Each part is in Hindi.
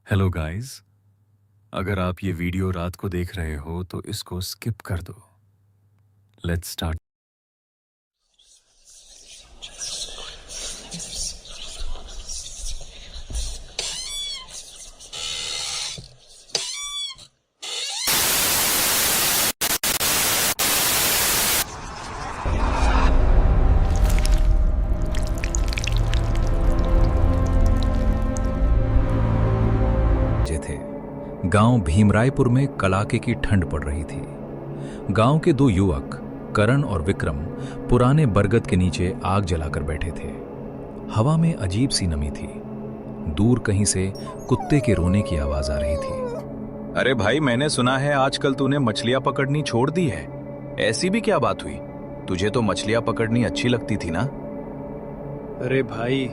Hello guys. अगर आप ये वीडियो रात को देख रहे हो तो इसको स्किप कर दो। Let's start. थे। गांव भीमरायपुर में कड़ाके की ठंड पड़ रही थी। गांव के दो युवक करण और विक्रम पुराने बरगद के नीचे आग जलाकर बैठे थे। हवा में अजीब सी नमी थी। दूर कहीं से कुत्ते के रोने की आवाज आ रही थी। अरे भाई, मैंने सुना है आजकल तूने मछलियां पकड़नी छोड़ दी है। ऐसी भी क्या बात हुई? तुझे तो मछलियां पकड़नी अच्छी लगती थी ना? अरे भाई,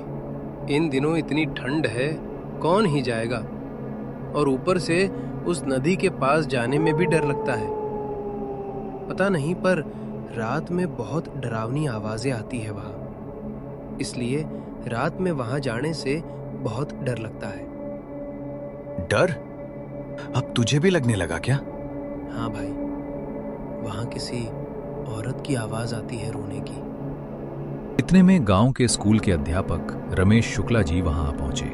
इन दिनों इतनी ठंड है, कौन ही जाएगा। और ऊपर से उस नदी के पास जाने में भी डर लगता है। पता नहीं, पर रात में बहुत डरावनी आवाजें आती है वहां। इसलिए रात में वहां जाने से बहुत डर लगता है। डर? अब तुझे भी लगने लगा क्या? हाँ भाई, वहां किसी औरत की आवाज आती है रोने की। इतने में गांव के स्कूल के अध्यापक रमेश शुक्ला जी वहां आ पहुंचे।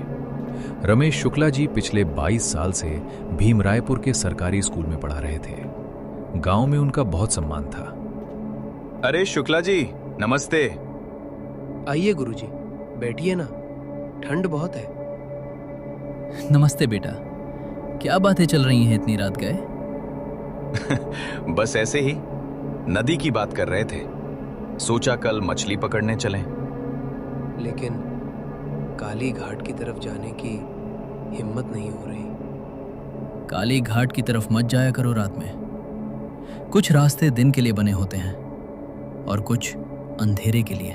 रमेश शुक्ला जी पिछले 22 साल से भीमरायपुर के सरकारी स्कूल में पढ़ा रहे थे। गांव में उनका बहुत सम्मान था। अरे शुक्ला जी, नमस्ते। आइए गुरुजी, बैठिए ना, ठंड बहुत है। नमस्ते बेटा, क्या बातें चल रही हैं इतनी रात गए? बस ऐसे ही नदी की बात कर रहे थे। सोचा कल मछली पकड़ने चलें। लेकिन काली घाट की तरफ जाने की हिम्मत नहीं हो रही। काली घाट की तरफ मत जाया करो रात में। कुछ रास्ते दिन के लिए बने होते हैं और कुछ अंधेरे के लिए।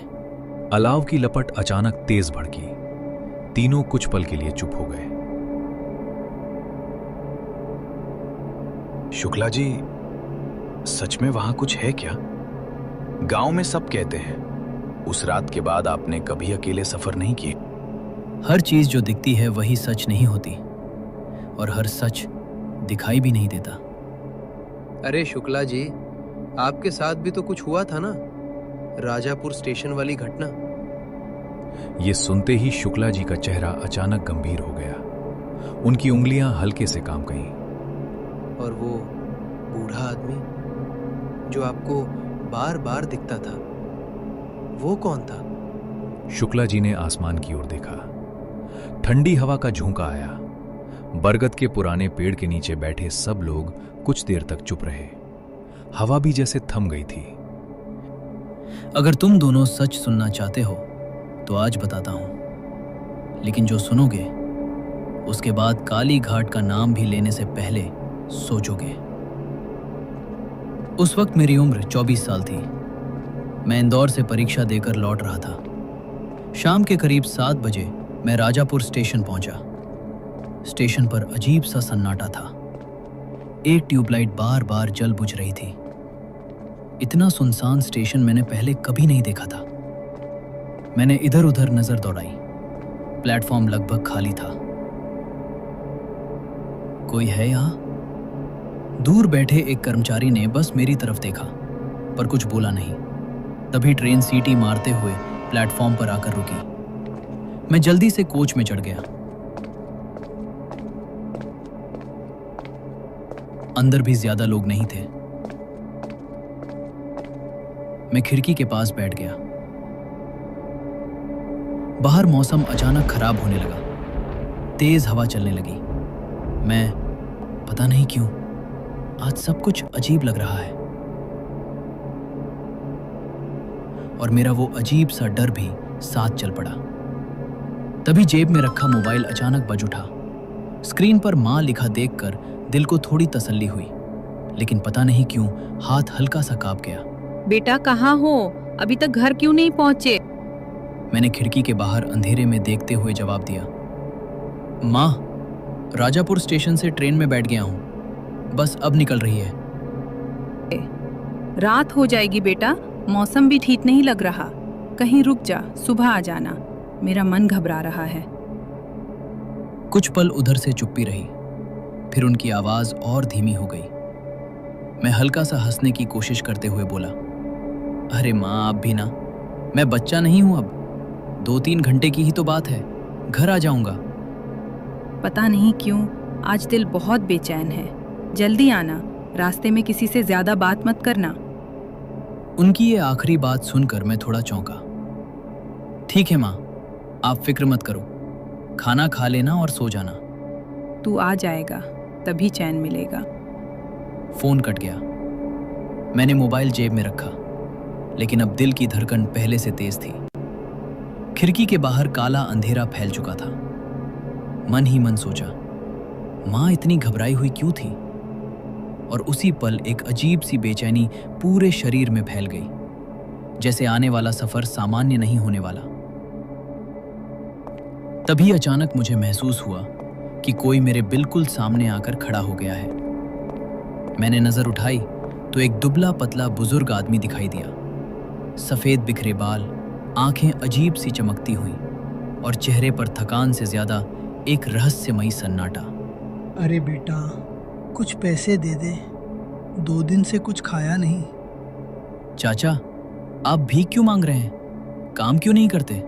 अलाव की लपट अचानक तेज भड़की। तीनों कुछ पल के लिए चुप हो गए। शुक्ला जी, सच में वहां कुछ है क्या? गांव में सब कहते हैं। उस रात के बाद आपने कभी अकेले सफर नहीं किए। हर चीज जो दिखती है वही सच नहीं होती, और हर सच दिखाई भी नहीं देता। अरे शुक्ला जी, आपके साथ भी तो कुछ हुआ था ना, राजापुर स्टेशन वाली घटना। ये सुनते ही शुक्ला जी का चेहरा अचानक गंभीर हो गया। उनकी उंगलियां हल्के से काम गईं। और वो बूढ़ा आदमी जो आपको बार बार दिखता था, वो कौन था? शुक्ला जी ने आसमान की ओर देखा। ठंडी हवा का झोंका आया। बरगद के पुराने पेड़ के नीचे बैठे सब लोग कुछ देर तक चुप रहे। हवा भी जैसे थम गई थी। अगर तुम दोनों सच सुनना चाहते हो तो आज बताता हूं, लेकिन जो सुनोगे उसके बाद काली घाट का नाम भी लेने से पहले सोचोगे। उस वक्त मेरी उम्र 24 साल थी। मैं इंदौर से परीक्षा देकर लौट रहा था। शाम के करीब 7 बजे मैं राजापुर स्टेशन पहुंचा। स्टेशन पर अजीब सा सन्नाटा था। एक ट्यूबलाइट बार बार जल बुझ रही थी। इतना सुनसान स्टेशन मैंने पहले कभी नहीं देखा था। मैंने इधर उधर नजर दौड़ाई। प्लेटफॉर्म लगभग खाली था। कोई है यहां? दूर बैठे एक कर्मचारी ने बस मेरी तरफ देखा, पर कुछ बोला नहीं। तभी ट्रेन सीटी मारते हुए प्लेटफॉर्म पर आकर रुकी। मैं जल्दी से कोच में चढ़ गया। अंदर भी ज्यादा लोग नहीं थे। मैं खिड़की के पास बैठ गया। बाहर मौसम अचानक खराब होने लगा। तेज हवा चलने लगी। मैं पता नहीं क्यों आज सब कुछ अजीब लग रहा है, और मेरा वो अजीब सा डर भी साथ चल पड़ा। तभी जेब में रखा मोबाइल अचानक बज उठा। स्क्रीन पर मां लिखा देखकर दिल को थोड़ी तसल्ली हुई, लेकिन पता नहीं क्यों हाथ हल्का सा कांप गया। बेटा कहाँ हो? अभी तक घर क्यों नहीं पहुंचे? मैंने खिड़की के बाहर अंधेरे में देखते हुए जवाब दिया, मां, राजापुर स्टेशन से ट्रेन में बैठ गया हूं, बस अब निकल रही है। रात हो जाएगी बेटा, मौसम भी ठीक नहीं लग रहा। कहीं रुक जा, सुबह आ जाना। मेरा मन घबरा रहा है। कुछ पल उधर से चुप्पी रही, फिर उनकी आवाज और धीमी हो गई। मैं हल्का सा हंसने की कोशिश करते हुए बोला, अरे माँ आप भी ना, मैं बच्चा नहीं हूं अब, 2-3 घंटे की ही तो बात है, घर आ जाऊंगा। पता नहीं क्यों आज दिल बहुत बेचैन है। जल्दी आना, रास्ते में किसी से ज्यादा बात मत करना। उनकी ये आखिरी बात सुनकर मैं थोड़ा चौंका। ठीक है माँ, आप फिक्र मत करो, खाना खा लेना और सो जाना। तू आ जाएगा तभी चैन मिलेगा। फोन कट गया। मैंने मोबाइल जेब में रखा, लेकिन अब दिल की धड़कन पहले से तेज थी। खिड़की के बाहर काला अंधेरा फैल चुका था। मन ही मन सोचा, माँ इतनी घबराई हुई क्यों थी? और उसी पल एक अजीब सी बेचैनी पूरे शरीर में फैल गई, जैसे आने वाला सफर सामान्य नहीं होने वाला। तभी अचानक मुझे महसूस हुआ कि कोई मेरे बिल्कुल सामने आकर खड़ा हो गया है। मैंने नजर उठाई तो एक दुबला पतला बुजुर्ग आदमी दिखाई दिया। सफेद बिखरे बाल, आंखें अजीब सी चमकती हुई और चेहरे पर थकान से ज्यादा एक रहस्यमयी सन्नाटा। अरे बेटा, कुछ पैसे दे दे, 2 दिन से कुछ खाया नहीं। चाचा, आप भीख क्यों मांग रहे हैं? काम क्यों नहीं करते?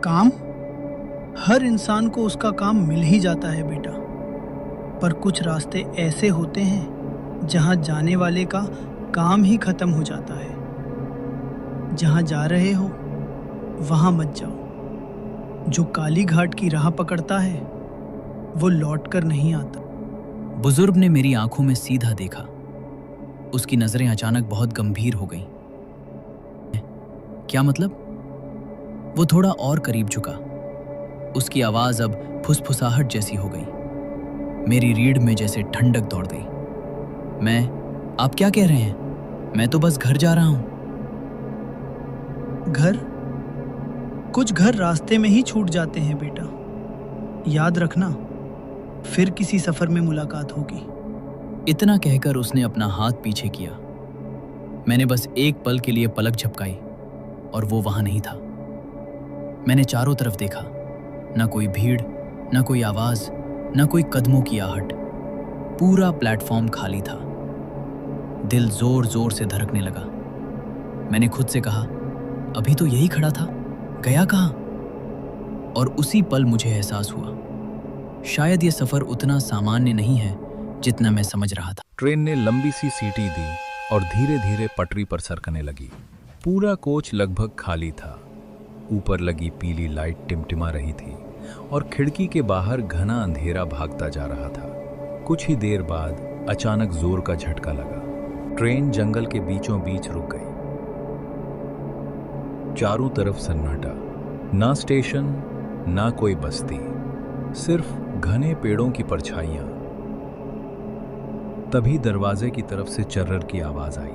काम? हर इंसान को उसका काम मिल ही जाता है बेटा, पर कुछ रास्ते ऐसे होते हैं जहां जाने वाले का काम ही खत्म हो जाता है। जहां जा रहे हो वहां मत जाओ। जो काली घाट की राह पकड़ता है वो लौट कर नहीं आता। बुजुर्ग ने मेरी आंखों में सीधा देखा। उसकी नजरें अचानक बहुत गंभीर हो गईं। क्या मतलब? वो थोड़ा और करीब झुका। उसकी आवाज अब फुसफुसाहट जैसी हो गई। मेरी रीढ़ में जैसे ठंडक दौड़ गई। आप क्या कह रहे हैं? मैं तो बस घर जा रहा हूं। घर? कुछ घर रास्ते में ही छूट जाते हैं बेटा, याद रखना, फिर किसी सफर में मुलाकात होगी। इतना कहकर उसने अपना हाथ पीछे किया। मैंने बस एक पल के लिए पलक झपकाई और वो वहां नहीं था। मैंने चारों तरफ देखा, ना कोई भीड़, ना कोई आवाज, ना कोई कदमों की आहट। पूरा प्लेटफॉर्म खाली था। दिल जोर जोर से धड़कने लगा। मैंने खुद से कहा, अभी तो यही खड़ा था, गया कहां? और उसी पल मुझे एहसास हुआ, शायद ये सफर उतना सामान्य नहीं है जितना मैं समझ रहा था। ट्रेन ने लंबी सी सीटी दी और धीरे धीरे पटरी पर सरकने लगी। पूरा कोच लगभग खाली था। ऊपर लगी पीली लाइट टिमटिमा रही थी और खिड़की के बाहर घना अंधेरा भागता जा रहा था। कुछ ही देर बाद अचानक जोर का झटका लगा। ट्रेन जंगल के बीचों बीच रुक गई। चारों तरफ सन्नाटा, ना स्टेशन, ना कोई बस्ती, सिर्फ घने पेड़ों की परछाइयां। तभी दरवाजे की तरफ से चर्रर की आवाज आई।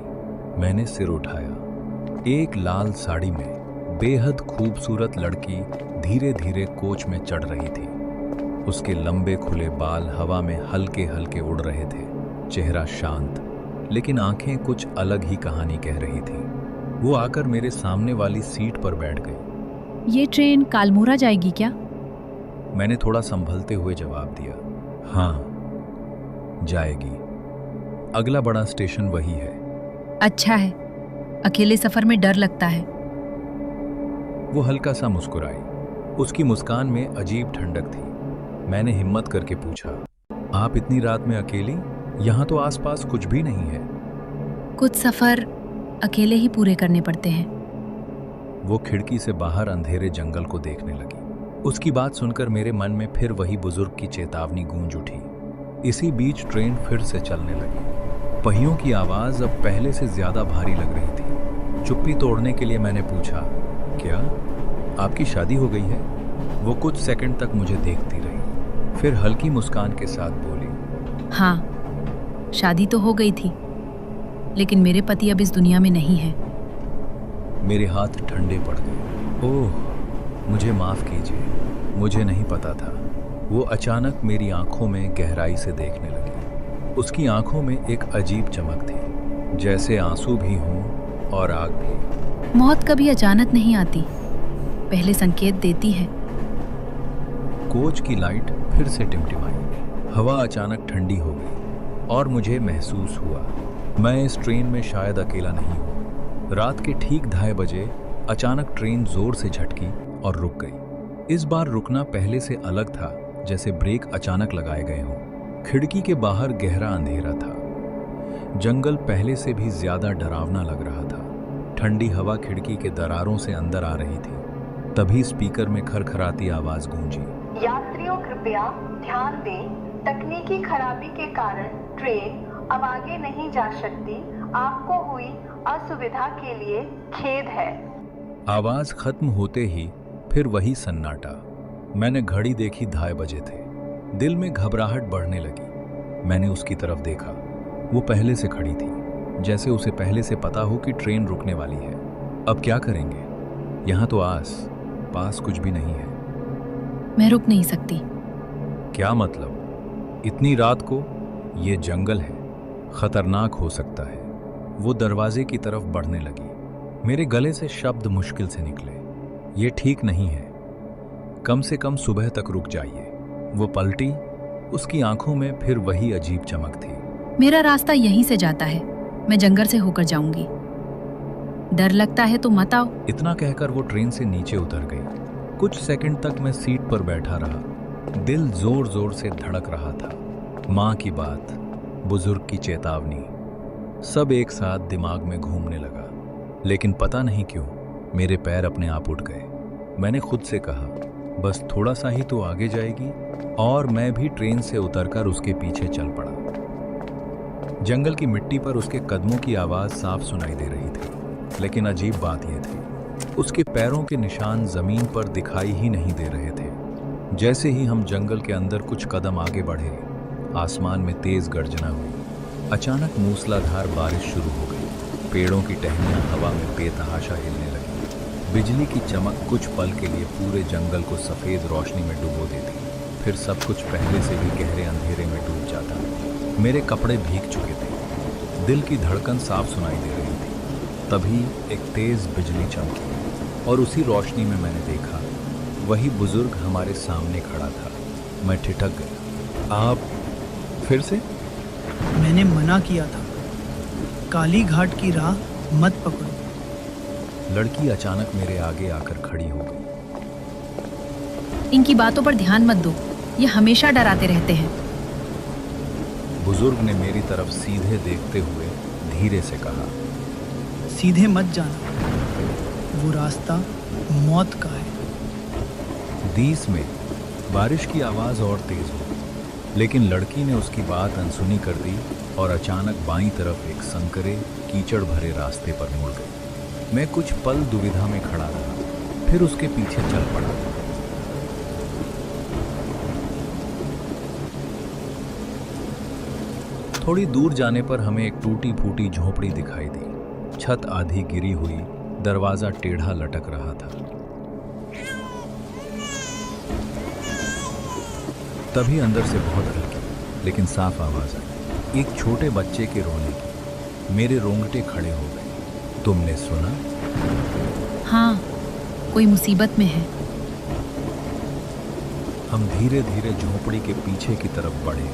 मैंने सिर उठाया। एक लाल साड़ी में बेहद खूबसूरत लड़की धीरे धीरे कोच में चढ़ रही थी। उसके लंबे खुले बाल हवा में हल्के हल्के उड़ रहे थे। चेहरा शांत, लेकिन आंखें कुछ अलग ही कहानी कह रही थी। वो आकर मेरे सामने वाली सीट पर बैठ गई। ये ट्रेन कालमोरा जाएगी क्या? मैंने थोड़ा संभलते हुए जवाब दिया, हाँ जाएगी। अगला बड़ा स्टेशन वही है। अच्छा है, अकेले सफर में डर लगता है। वो हल्का सा मुस्कुराई। उसकी मुस्कान में अजीब ठंडक थी। मैंने हिम्मत करके पूछा, आप इतनी रात में अकेली? यहाँ तो आसपास कुछ भी नहीं है। कुछ सफर अकेले ही पूरे करने पड़ते हैं। वो खिड़की से बाहर अंधेरे जंगल को देखने लगी। उसकी बात सुनकर मेरे मन में फिर वही बुजुर्ग की चेतावनी गूंज उठी। इसी बीच ट्रेन फिर से चलने लगी। पहियों की आवाज अब पहले से ज्यादा भारी लग रही थी। चुप्पी तोड़ने के लिए मैंने पूछा, क्या आपकी शादी हो गई है? वो कुछ सेकंड तक मुझे देखती रही, फिर हल्की मुस्कान के साथ बोली, हाँ, शादी तो हो गई थी, लेकिन मेरे पति अब इस दुनिया में नहीं है। मेरे हाथ ठंडे पड़ गए। ओह, मुझे माफ कीजिए, मुझे नहीं पता था। वो अचानक मेरी आंखों में गहराई से देखने लगी। उसकी आंखों में एक अजीब चमक थी, जैसे आंसू भी हों और आग भी। मौत कभी अचानक नहीं आती, पहले संकेत देती है। कोच की लाइट फिर से टिमटिमाई। हवा अचानक ठंडी हो गई और मुझे महसूस हुआ मैं इस ट्रेन में शायद अकेला नहीं हूँ। रात के ठीक 2:30 बजे अचानक ट्रेन जोर से झटकी और रुक गई। इस बार रुकना पहले से अलग था, जैसे ब्रेक अचानक लगाए गए हों। खिड़की के बाहर गहरा अंधेरा था। जंगल पहले से भी ज्यादा डरावना लग रहा था। ठंडी हवा खिड़की के दरारों से अंदर आ रही थी। तभी स्पीकर में खरखराती आवाज गूंजी। यात्रियों कृपया ध्यान दें, तकनीकी खराबी के कारण ट्रेन अब आगे नहीं जा सकती। आपको हुई असुविधा के लिए खेद है। आवाज खत्म होते ही फिर वही सन्नाटा। मैंने घड़ी देखी, 2:30 बजे थे। दिल में घबराहट बढ़ने लगी। मैंने उसकी तरफ देखा। वो पहले से खड़ी थी, जैसे उसे पहले से पता हो कि ट्रेन रुकने वाली है। अब क्या करेंगे? यहाँ तो पास कुछ भी नहीं है। मैं रुक नहीं सकती। क्या मतलब? इतनी रात को? ये जंगल है, खतरनाक हो सकता है। वो दरवाजे की तरफ बढ़ने लगी। मेरे गले से शब्द मुश्किल से निकले। ये ठीक नहीं है। कम से कम सुबह तक रुक जाइए। वो पलटी। उसकी आंखों में फिर वही अजीब चमक थी। मेरा रास्ता यहीं से जाता है। मैं जंगल से होकर जाऊंगी। डर लगता है तो मत आओ। इतना कहकर वो ट्रेन से नीचे उतर गई। कुछ सेकंड तक मैं सीट पर बैठा रहा। दिल जोर जोर से धड़क रहा था। माँ की बात, बुजुर्ग की चेतावनी, सब एक साथ दिमाग में घूमने लगा। लेकिन पता नहीं क्यों मेरे पैर अपने आप उठ गए। मैंने खुद से कहा, बस थोड़ा सा ही तो आगे जाएगी। और मैं भी ट्रेन से उतरकर उसके पीछे चल पड़ा। जंगल की मिट्टी पर उसके कदमों की आवाज साफ सुनाई दे रही थी। लेकिन अजीब बात यह थी, उसके पैरों के निशान जमीन पर दिखाई ही नहीं दे रहे थे। जैसे ही हम जंगल के अंदर कुछ कदम आगे बढ़े, आसमान में तेज गर्जना हुई। अचानक मूसलाधार बारिश शुरू हो गई। पेड़ों की टहनियां हवा में बेतहाशा हिलने लगी। बिजली की चमक कुछ पल के लिए पूरे जंगल को सफेद रोशनी में डुबो देती। फिर सब कुछ पहले से ही गहरे अंधेरे में डूब जाता। मेरे कपड़े भीग चुके थे। दिल की धड़कन साफ सुनाई दे रही थी। तभी एक तेज बिजली चमकी और उसी रोशनी में मैंने देखा, वही बुजुर्ग हमारे सामने खड़ा था। मैं ठिठक गया। आप फिर से? मैंने मना किया था, काली घाट की राह मत पकड़ो। लड़की अचानक मेरे आगे आकर खड़ी हो गई। इनकी बातों पर ध्यान मत दो, ये हमेशा डराते रहते हैं। बुजुर्ग ने मेरी तरफ सीधे देखते हुए धीरे से कहा, सीधे मत जाना, वो रास्ता मौत का है। दीस में बारिश की आवाज और तेज हो, लेकिन लड़की ने उसकी बात अनसुनी कर दी और अचानक बाईं तरफ एक संकरे कीचड़ भरे रास्ते पर मुड़ गई। मैं कुछ पल दुविधा में खड़ा रहा, फिर उसके पीछे चल पड़ा। थोड़ी दूर जाने पर हमें एक टूटी फूटी झोपड़ी दिखाई दी। छत आधी गिरी हुई, दरवाजा टेढ़ा लटक रहा था। तभी अंदर से बहुत हल्की लेकिन साफ आवाज आई, एक छोटे बच्चे के रोने की। मेरे रोंगटे खड़े हो गए। तुमने सुना? हाँ, कोई मुसीबत में है। हम धीरे धीरे झोपड़ी के पीछे की तरफ बढ़े,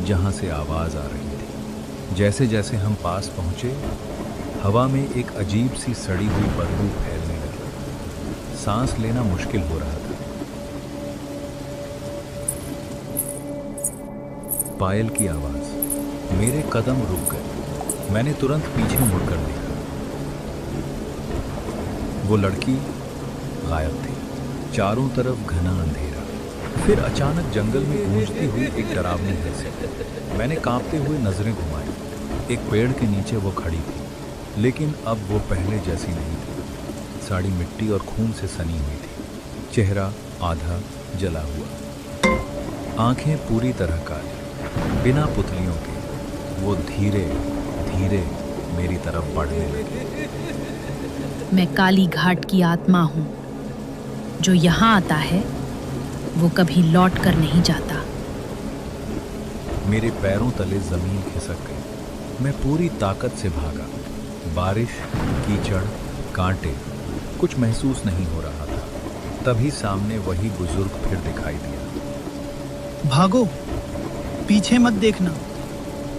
जहां से आवाज आ रही थी। जैसे जैसे हम पास पहुंचे, हवा में एक अजीब सी सड़ी हुई बदबू फैलने लगी। सांस लेना मुश्किल हो रहा था। पायल की आवाज। मेरे कदम रुक गए। मैंने तुरंत पीछे मुड़कर देखा। वो लड़की गायब थी। चारों तरफ घना अंधेरा। फिर अचानक जंगल में गूंजती हुई एक डरावनी हंसी। मैंने कांपते हुए नजरें घुमाई। एक पेड़ के नीचे वो खड़ी थी, लेकिन अब वो पहले जैसी नहीं थी। साड़ी मिट्टी और खून से सनी हुई थी। चेहरा आधा जला हुआ, आंखें पूरी तरह काली, बिना पुतलियों के। वो धीरे धीरे मेरी तरफ बढ़ने लगी। मैं काली घाट की आत्मा हूँ। जो यहाँ आता है वो कभी लौट कर नहीं जाता। मेरे पैरों तले जमीन खिसक गई। मैं पूरी ताकत से भागा। बारिश, कीचड़, कांटे, कुछ महसूस नहीं हो रहा था। तभी सामने वही बुजुर्ग फिर दिखाई दिया। भागो, पीछे मत देखना,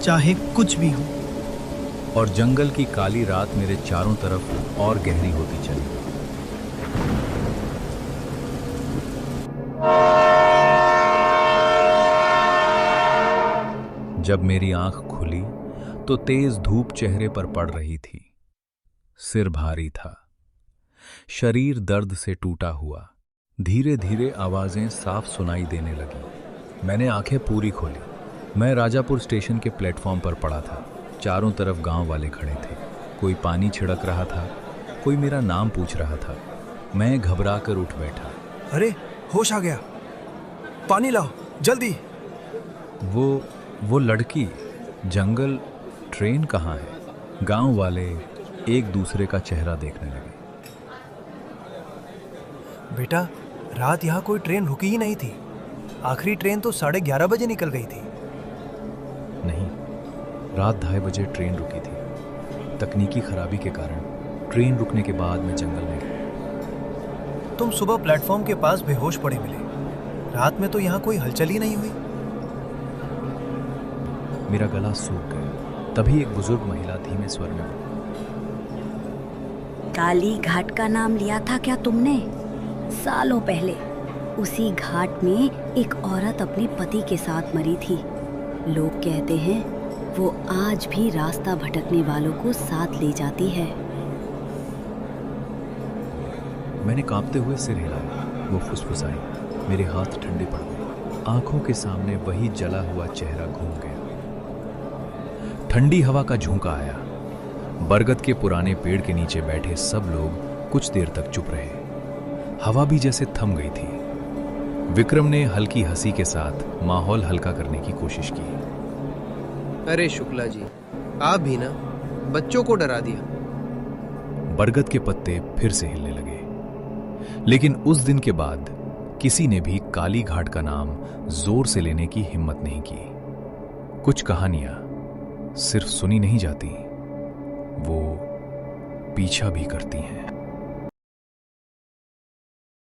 चाहे कुछ भी हो। और जंगल की काली रात मेरे चारों तरफ और गहरी होती चली। जब मेरी आंख खुली तो तेज धूप चेहरे पर पड़ रही थी। सिर भारी था, शरीर दर्द से टूटा हुआ। धीरे धीरे आवाजें साफ सुनाई देने लगी। मैंने आंखें पूरी खोली। मैं राजापुर स्टेशन के प्लेटफॉर्म पर पड़ा था। चारों तरफ गांव वाले खड़े थे। कोई पानी छिड़क रहा था, कोई मेरा नाम पूछ रहा था। मैं घबरा कर उठ बैठा। अरे होश आ गया, पानी लाओ जल्दी। वो लड़की, जंगल, ट्रेन कहाँ है? गांव वाले एक दूसरे का चेहरा देखने लगे। बेटा, रात यहाँ कोई ट्रेन रुकी ही नहीं थी। आखिरी ट्रेन तो 11:30 बजे निकल गई थी। नहीं, रात 2:30 बजे ट्रेन रुकी थी। तकनीकी खराबी के कारण ट्रेन रुकने के बाद मैं जंगल में गया। तुम सुबह प्लेटफॉर्म के पास बेहोश पड़े मिले। रात में तो यहाँ कोई हलचल ही नहीं हुई। मेरा गला सूख गया। तभी एक बुजुर्ग महिला धीमे स्वर में बोली, काली घाट का नाम लिया था क्या तुमने? सालों पहले उसी घाट में एक औरत अपने पति के साथ मरी थी। लोग कहते हैं वो आज भी रास्ता भटकने वालों को साथ ले जाती है। मैंने कांपते हुए सिर हिलाया। वो फुसफुसाई। मेरे हाथ ठंडे पड़ गए। आंखों के सामने वही जला हुआ चेहरा घूम गया। ठंडी हवा का झोंका आया। बरगद के पुराने पेड़ के नीचे बैठे सब लोग कुछ देर तक चुप रहे। हवा भी जैसे थम गई थी। विक्रम ने हल्की हंसी के साथ माहौल हल्का करने की कोशिश की। अरे शुक्ला जी, आप भी ना बच्चों को डरा दिया। बरगद के पत्ते फिर से हिलने लगे। लेकिन उस दिन के बाद किसी ने भी काली घाट का नाम जोर से लेने की हिम्मत नहीं की। कुछ कहानियां सिर्फ सुनी नहीं जाती, वो पीछा भी करती हैं।